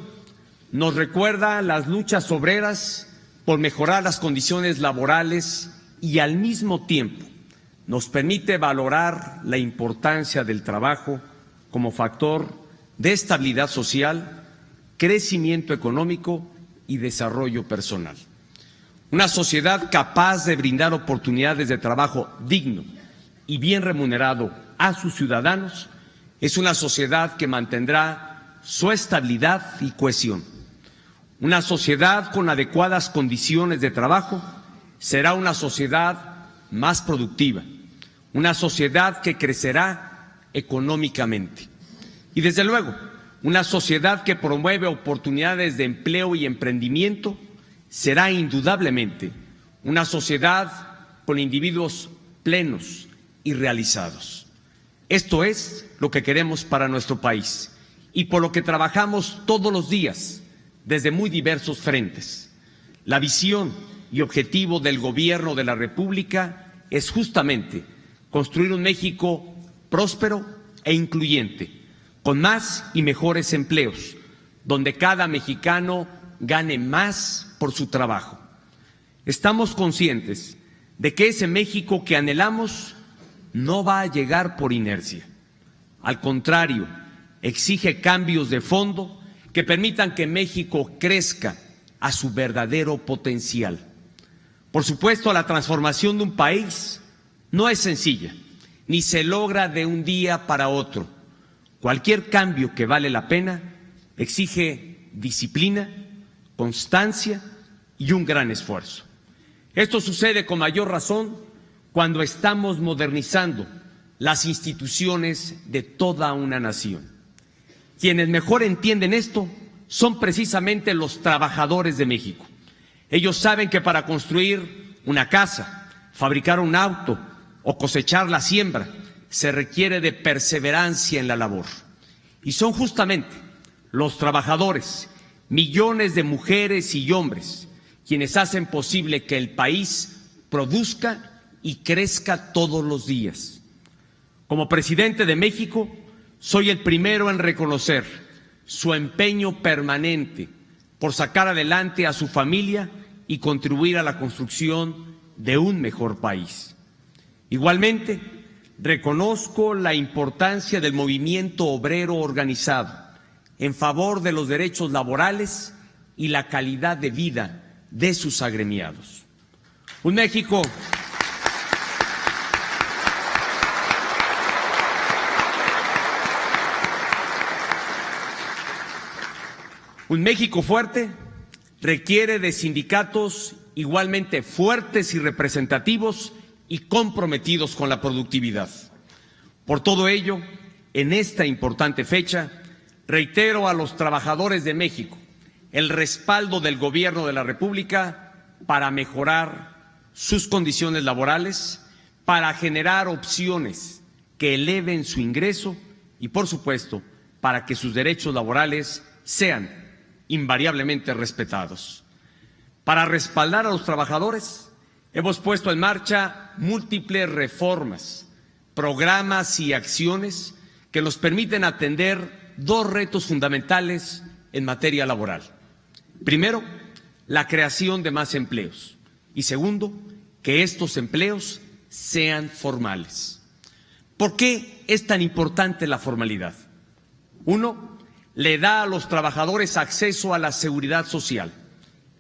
nos recuerda las luchas obreras por mejorar las condiciones laborales y al mismo tiempo nos permite valorar la importancia del trabajo como factor de estabilidad social, crecimiento económico y desarrollo personal. Una sociedad capaz de brindar oportunidades de trabajo digno y bien remunerado a sus ciudadanos es una sociedad que mantendrá su estabilidad y cohesión. Una sociedad con adecuadas condiciones de trabajo será una sociedad más productiva, una sociedad que crecerá económicamente y, desde luego, una sociedad que promueve oportunidades de empleo y emprendimiento será indudablemente una sociedad con individuos plenos y realizados. Esto es lo que queremos para nuestro país y por lo que trabajamos todos los días desde muy diversos frentes. La visión y objetivo del Gobierno de la República es justamente construir un México próspero e incluyente, con más y mejores empleos, donde cada mexicano gane más por su trabajo. Estamos conscientes de que ese México que anhelamos no va a llegar por inercia. Al contrario, exige cambios de fondo que permitan que México crezca a su verdadero potencial. Por supuesto, la transformación de un país no es sencilla, ni se logra de un día para otro. Cualquier cambio que vale la pena exige disciplina, constancia y un gran esfuerzo. Esto sucede con mayor razón cuando estamos modernizando las instituciones de toda una nación. Quienes mejor entienden esto son precisamente los trabajadores de México. Ellos saben que para construir una casa, fabricar un auto o cosechar la siembra, se requiere de perseverancia en la labor. Y son justamente los trabajadores, millones de mujeres y hombres, quienes hacen posible que el país produzca y crezca todos los días. Como presidente de México, soy el primero en reconocer su empeño permanente por sacar adelante a su familia y contribuir a la construcción de un mejor país. Igualmente, reconozco la importancia del movimiento obrero organizado en favor de los derechos laborales y la calidad de vida de sus agremiados. Un México fuerte requiere de sindicatos igualmente fuertes y representativos y comprometidos con la productividad. Por todo ello, en esta importante fecha, reitero a los trabajadores de México el respaldo del Gobierno de la República para mejorar sus condiciones laborales para generar opciones que eleven su ingreso y, por supuesto, para que sus derechos laborales sean invariablemente respetados. Para respaldar a los trabajadores, hemos puesto en marcha múltiples reformas, programas y acciones que nos permiten atender dos retos fundamentales en materia laboral. Primero, la creación de más empleos y segundo, que estos empleos sean formales. ¿Por qué es tan importante la formalidad? Uno, le da a los trabajadores acceso a la seguridad social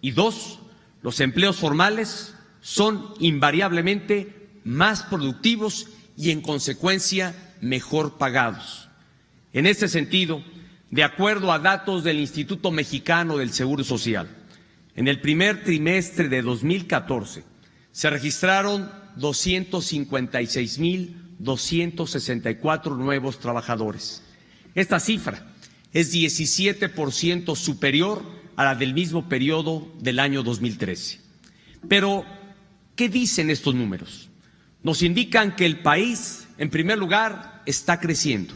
y dos, los empleos formales son invariablemente más productivos y en consecuencia mejor pagados. En este sentido, de acuerdo a datos del Instituto Mexicano del Seguro Social, en el primer trimestre de 2014 se registraron 256,264 nuevos trabajadores. Esta cifra es 17% superior a la del mismo periodo del año 2013. Pero, ¿qué dicen estos números? Nos indican que el país, en primer lugar, está creciendo,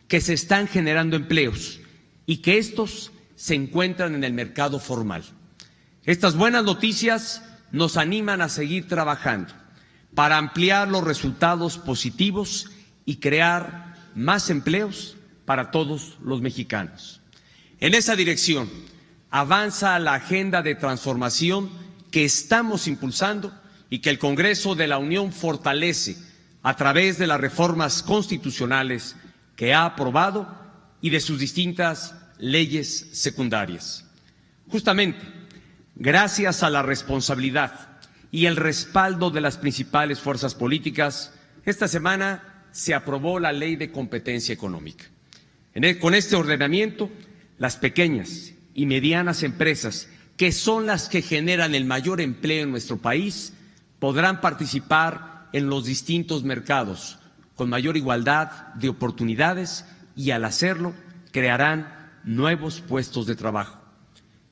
que se están generando empleos y que estos se encuentran en el mercado formal. Estas buenas noticias nos animan a seguir trabajando para ampliar los resultados positivos y crear más empleos para todos los mexicanos. En esa dirección avanza la agenda de transformación que estamos impulsando y que el Congreso de la Unión fortalece a través de las reformas constitucionales que ha aprobado y de sus distintas leyes secundarias. Justamente, gracias a la responsabilidad y el respaldo de las principales fuerzas políticas, esta semana se aprobó la Ley de Competencia Económica. Con este ordenamiento, las pequeñas y medianas empresas, que son las que generan el mayor empleo en nuestro país, podrán participar en los distintos mercados con mayor igualdad de oportunidades y, al hacerlo, crearán nuevos puestos de trabajo.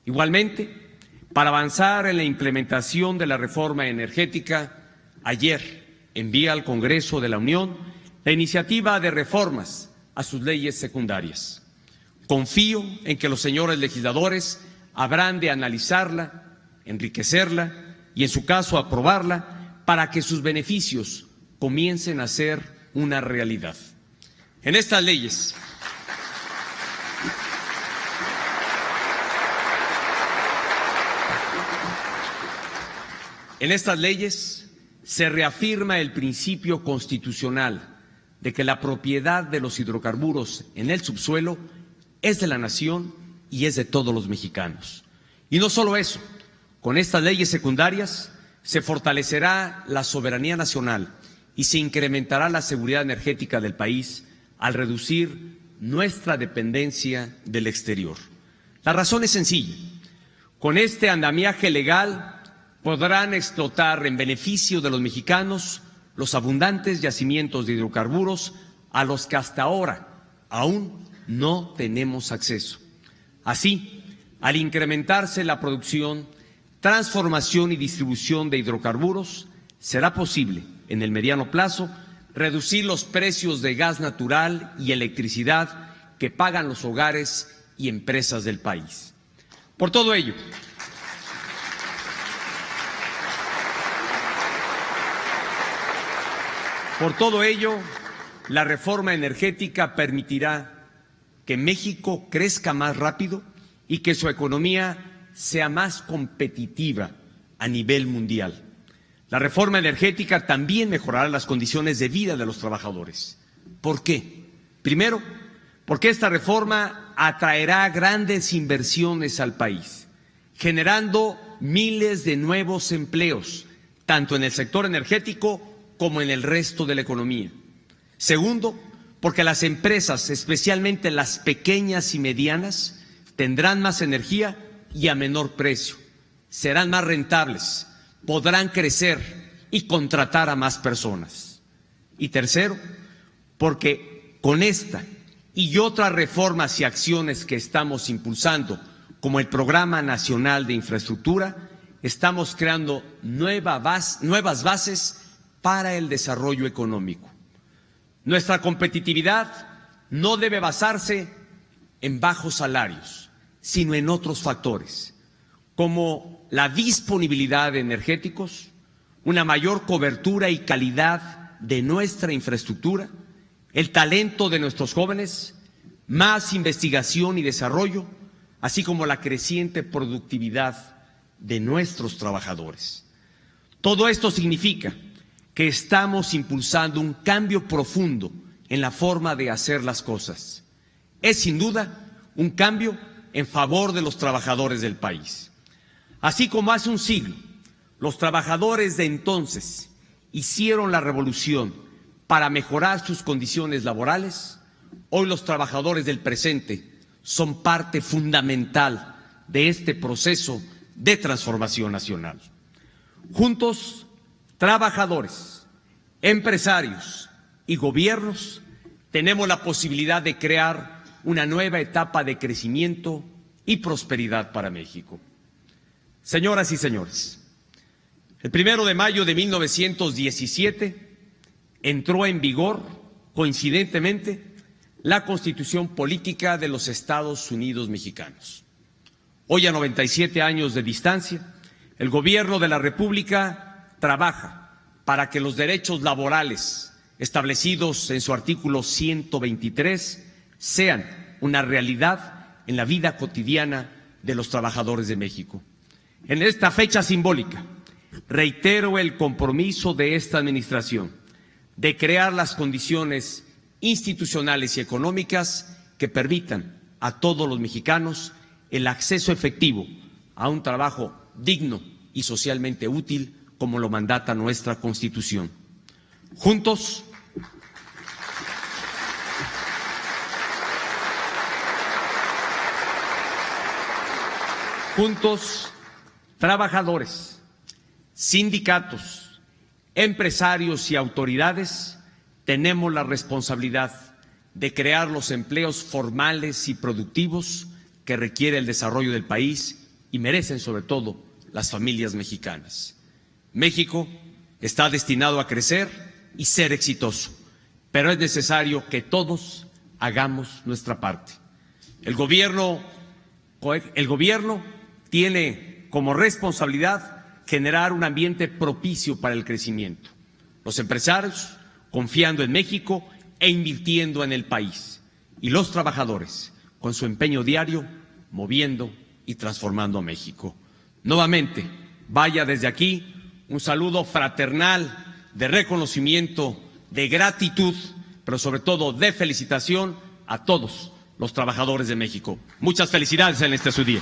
Igualmente, para avanzar en la implementación de la reforma energética, ayer envié al Congreso de la Unión la iniciativa de reformas a sus leyes secundarias. Confío en que los señores legisladores habrán de analizarla, enriquecerla y, en su caso, aprobarla para que sus beneficios comiencen a ser una realidad. En estas leyes se reafirma el principio constitucional de que la propiedad de los hidrocarburos en el subsuelo es de la nación y es de todos los mexicanos. Y no solo eso, con estas leyes secundarias se fortalecerá la soberanía nacional y se incrementará la seguridad energética del país al reducir nuestra dependencia del exterior. La razón es sencilla. Con este andamiaje legal podrán explotar en beneficio de los mexicanos los abundantes yacimientos de hidrocarburos a los que hasta ahora aún no tenemos acceso. Así, al incrementarse la producción, transformación y distribución de hidrocarburos, será posible, en el mediano plazo, reducir los precios de gas natural y electricidad que pagan los hogares y empresas del país. Por todo ello, la reforma energética permitirá que México crezca más rápido y que su economía sea más competitiva a nivel mundial. La reforma energética también mejorará las condiciones de vida de los trabajadores. ¿Por qué? Primero, porque esta reforma atraerá grandes inversiones al país, generando miles de nuevos empleos, tanto en el sector energético como en el resto de la economía. Segundo, porque las empresas, especialmente las pequeñas y medianas, tendrán más energía y a menor precio, serán más rentables, podrán crecer y contratar a más personas. Y tercero, porque con esta y otras reformas y acciones que estamos impulsando, como el Programa Nacional de Infraestructura, estamos creando nuevas bases para el desarrollo económico. Nuestra competitividad no debe basarse en bajos salarios, sino en otros factores, como la disponibilidad de energéticos, una mayor cobertura y calidad de nuestra infraestructura, el talento de nuestros jóvenes, más investigación y desarrollo, así como la creciente productividad de nuestros trabajadores. Todo esto significa que estamos impulsando un cambio profundo en la forma de hacer las cosas. Es sin duda un cambio en favor de los trabajadores del país. Así como hace un siglo los trabajadores de entonces hicieron la revolución para mejorar sus condiciones laborales, hoy los trabajadores del presente son parte fundamental de este proceso de transformación nacional. Juntos, trabajadores, empresarios y gobiernos, tenemos la posibilidad de crear una nueva etapa de crecimiento y prosperidad para México. Señoras y señores, el 1 de mayo de 1917 entró en vigor, coincidentemente, la Constitución Política de los Estados Unidos Mexicanos. Hoy, a 97 años de distancia, el Gobierno de la República trabaja para que los derechos laborales establecidos en su artículo 123 sean una realidad en la vida cotidiana de los trabajadores de México. En esta fecha simbólica, reitero el compromiso de esta administración de crear las condiciones institucionales y económicas que permitan a todos los mexicanos el acceso efectivo a un trabajo digno y socialmente útil, como lo mandata nuestra Constitución. Juntos, trabajadores, sindicatos, empresarios y autoridades, tenemos la responsabilidad de crear los empleos formales y productivos que requiere el desarrollo del país y merecen sobre todo las familias mexicanas. México está destinado a crecer y ser exitoso, pero es necesario que todos hagamos nuestra parte. El gobierno tiene como responsabilidad generar un ambiente propicio para el crecimiento. Los empresarios confiando en México e invirtiendo en el país, y los trabajadores con su empeño diario moviendo y transformando a México. Nuevamente, vaya desde aquí un saludo fraternal de reconocimiento, de gratitud, pero sobre todo de felicitación a todos los trabajadores de México. Muchas felicidades en este su día.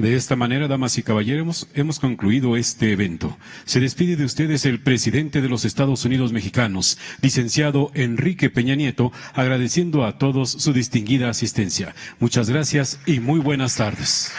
De esta manera, damas y caballeros, hemos concluido este evento. Se despide de ustedes el presidente de los Estados Unidos Mexicanos, licenciado Enrique Peña Nieto, agradeciendo a todos su distinguida asistencia. Muchas gracias y muy buenas tardes.